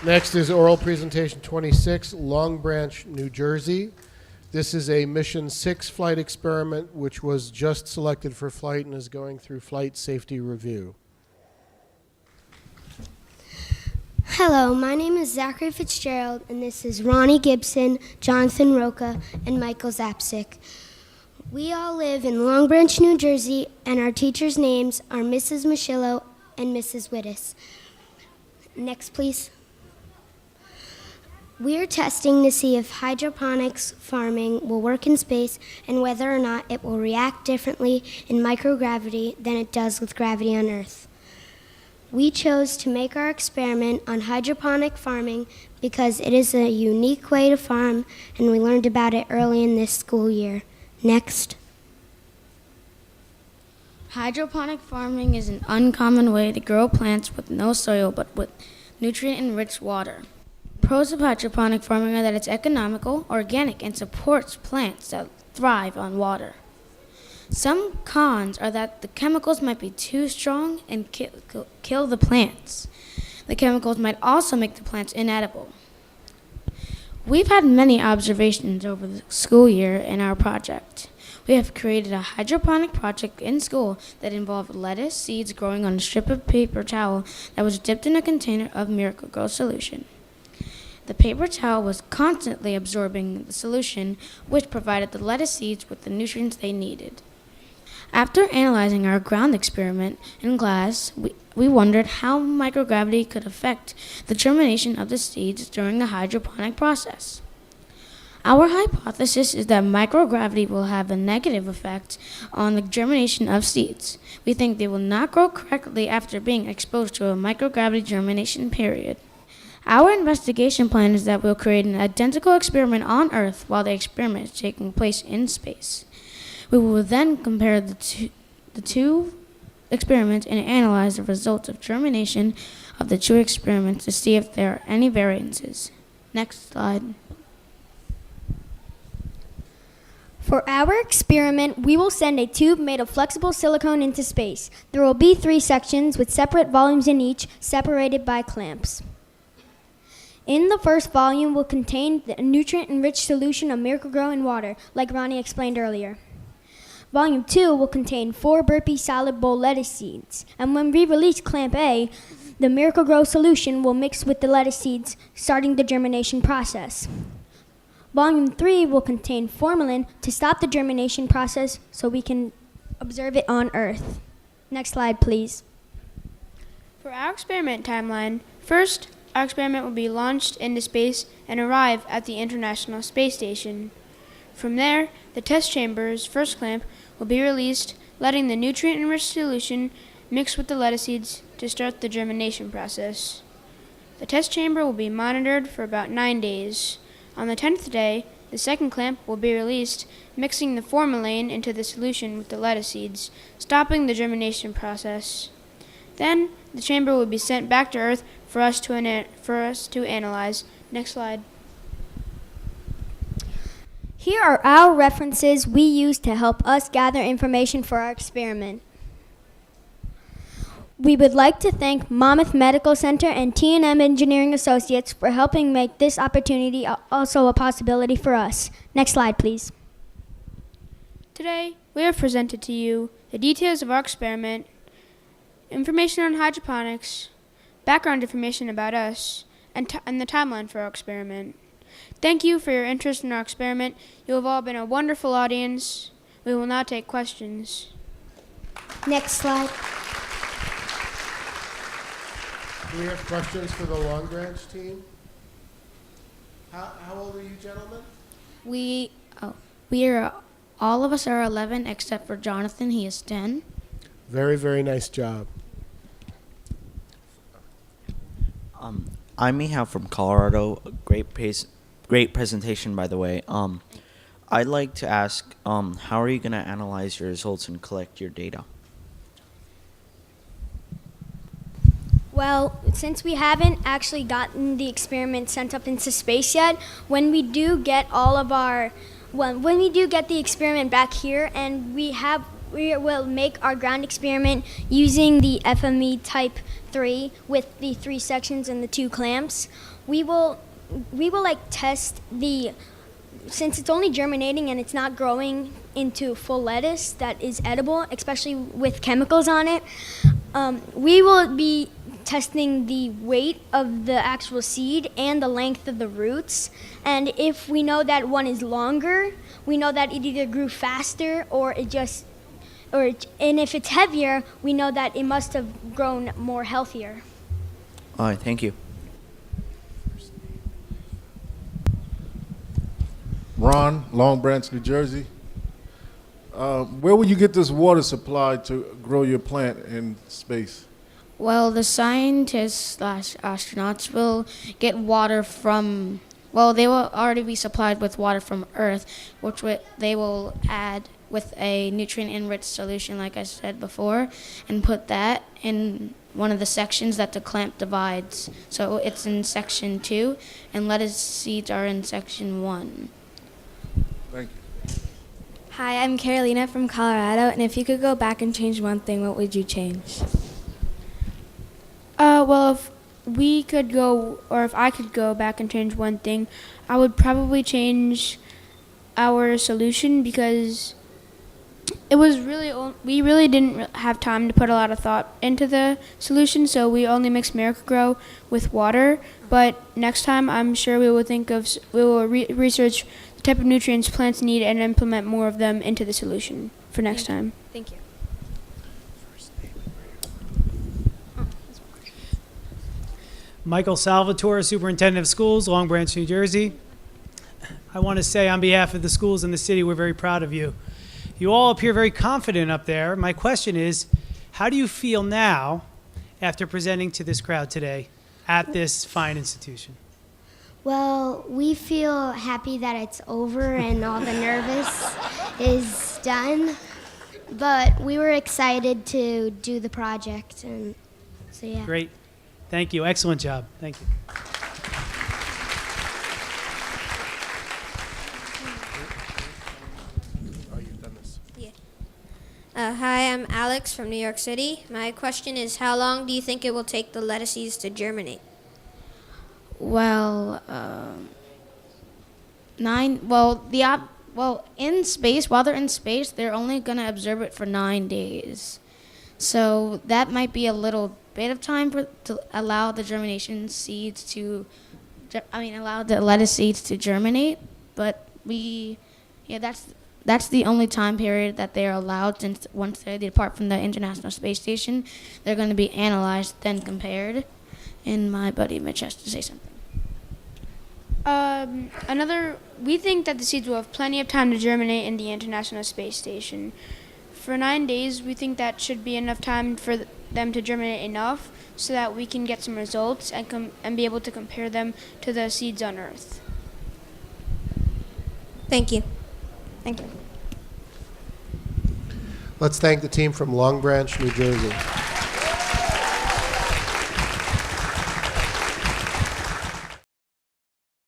Next is oral presentation 26, Long Branch, New Jersey. This is a Mission 6 flight experiment which was just selected for flight and is going through flight safety review. Hello, my name is Zachary Fitzgerald, and this is Ronnie Gibson, Jonathan Roca, and Michael Zapsik. We all live in Long Branch, New Jersey, and our teachers' names are Mrs. Machillo and Mrs. Wittes. Next, please. We are testing to see if hydroponics farming will work in space and whether or not it will react differently in microgravity than it does with gravity on Earth. We chose to make our experiment on hydroponic farming because it is a unique way to farm, and we learned about it early in this school year. Next. Hydroponic farming is an uncommon way to grow plants with no soil but with nutrient-enriched water. Pros of hydroponic farming are that it's economical, organic, and supports plants that thrive on water. Some cons are that the chemicals might be too strong and kill the plants. The chemicals might also make the plants inedible. We've had many observations over the school year in our project. We have created a hydroponic project in school that involved lettuce seeds growing on a strip of paper towel that was dipped in a container of Miracle-Gro solution. The paper towel was constantly absorbing the solution, which provided the lettuce seeds with the nutrients they needed. After analyzing our ground experiment in class, we wondered how microgravity could affect the germination of the seeds during the hydroponic process. Our hypothesis is that microgravity will have a negative effect on the germination of seeds. We think they will not grow correctly after being exposed to a microgravity germination period. Our investigation plan is that we'll create an identical experiment on Earth while the experiment is taking place in space. We will then compare the two experiments and analyze the results of germination of the two experiments to see if there are any variances. Next slide. For our experiment, we will send a tube made of flexible silicone into space. There will be 3 sections with separate volumes in each, separated by clamps. In the first volume will contain the nutrient-enriched solution of Miracle-Gro in water, like Ronnie explained earlier. Volume 2 will contain 4 burpee salad bowl lettuce seeds, and when we release clamp A, the Miracle-Gro solution will mix with the lettuce seeds, starting the germination process. Volume 3 will contain formalin to stop the germination process so we can observe it on Earth. Next slide, please. For our experiment timeline, first, our experiment will be launched into space and arrive at the International Space Station. From there, the test chamber's first clamp will be released, letting the nutrient-enriched solution mix with the lettuce seeds to start the germination process. The test chamber will be monitored for about 9 days. On the 10th day, the second clamp will be released, mixing the formalin into the solution with the lettuce seeds, stopping the germination process. Then, the chamber will be sent back to Earth for us to analyze. Next slide. Here are our references we used to help us gather information for our experiment. We would like to thank Monmouth Medical Center and T&M Engineering Associates for helping make this opportunity also a possibility for us. Next slide, please. Today, we have presented to you the details of our experiment, information on hydroponics, background information about us, and the timeline for our experiment. Thank you for your interest in our experiment. You have all been a wonderful audience. We will now take questions. Next slide. Do we have questions for the Long Branch team? How old are you gentlemen? All of us are 11 except for Jonathan. He is 10. Very, very nice job. I'm Mihal from Colorado. Great presentation, by the way. I'd like to ask, how are you going to analyze your results and collect your data? Well, since we haven't actually gotten the experiment sent up into space yet, when we do get the experiment back here and we have we will make our ground experiment using the FME Type 3 with the 3 sections and the 2 clamps. We will like test since it's only germinating and it's not growing into full lettuce that is edible, especially with chemicals on it. We will be testing the weight of the actual seed and the length of the roots. And if we know that one is longer, we know that it either grew faster and if it's heavier, we know that it must have grown more healthier. All right, thank you. Ron, Long Branch, New Jersey. Where will you get this water supply to grow your plant in space? Well, the scientists / astronauts will get water from, well, they will already be supplied with water from Earth, which they will add with a nutrient-enriched solution, like I said before, and put that in one of the sections that the clamp divides. So it's in section 2, and lettuce seeds are in section 1. Thank you. Hi, I'm Carolina from Colorado, and if you could go back and change one thing, what would you change? Well, if we could go, or if I could go back and change one thing, I would probably change our solution because it was we really didn't have time to put a lot of thought into the solution, so we only mixed Miracle-Gro with water. But next time, I'm sure we will research the type of nutrients plants need and implement more of them into the solution for next time. Thank you. Michael Salvatore, Superintendent of Schools, Long Branch, New Jersey. I want to say on behalf of the schools in the city, we're very proud of you. You all appear very confident up there. My question is, how do you feel now after presenting to this crowd today at this fine institution? Well, we feel happy that it's over and all the nervous is done. But we were excited to do the project, and so yeah. Great. Thank you. Excellent job. Thank you. Oh, you've done this. Hi, I'm Alex from New York City. My question is, how long do you think it will take the lettuce seeds to germinate? Well, in space, while they're in space, they're only going to observe it for 9 days. So that might be a little bit of time to allow the lettuce seeds to germinate. But that's the only time period that they're allowed, since once they depart from the International Space Station, they're going to be analyzed, then compared. And my buddy Mitch has to say something. We think that the seeds will have plenty of time to germinate in the International Space Station. For 9 days, we think that should be enough time for them to germinate enough so that we can get some results and be able to compare them to the seeds on Earth. Thank you. Thank you. Let's thank the team from Long Branch, New Jersey.